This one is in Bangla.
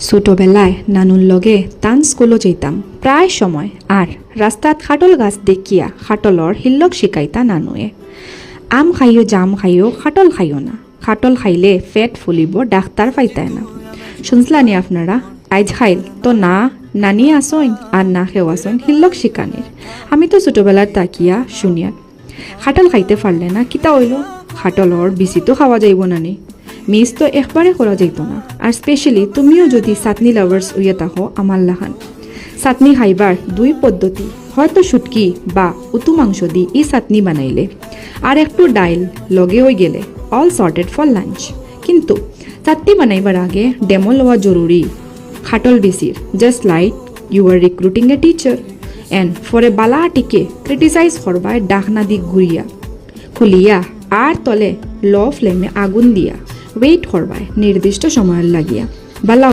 ছোটবেলায় নানুর লগে তান স্কুলও যেতাম প্রায় সময় আর রাস্তাত খাটল গাছ দেখিয়া খাটলর হিল্লক শিকাইতা নানুয়ে। আম খাইও জাম খাইও খাটল খাইও না, খাটল খাইলে ফেট ফুলিব ডাক্তার পাইতায় না। শুনছলানি আপনারা? আইজ খাইল তো না নানি আসইন আর না খেও আসইন হিল্লক শিকানির। আমি তো ছোটবেলার তাকিয়া শুনিয়া খাটল খাইতে পারলে না কিতা হইল, খাটলর বিচি তো খাওয়া যাইব নানি, মিস তো একবারে করা যাইত না। আর স্পেশালি তুমিও যদি চাটনি লাভার্স হইয়া থাকো আমার লাহান, চাটনি খাইবার দুই পদ্ধতি, হয়তো শুটকি বা উতু মাংস দি ই চাটনি বানাইলে আর একটু ডাইল লগে হয়ে গেলে অল সর্টেড ফর লাঞ্চ। কিন্তু চাটনি বানাইবার আগে ডেমো লওয়া জরুরি খাটল বিচির, just like you are recruiting a teacher and for a বালা টিকে ক্রিটিসাইজ করবায় ডাকনা দিক ঘুরিয়া খুলিয়া আর তলে লো ফ্লেমে আগুন দিয়া ওয়েট করবায় নির্দিষ্ট সময়ের লাগিয়া বালা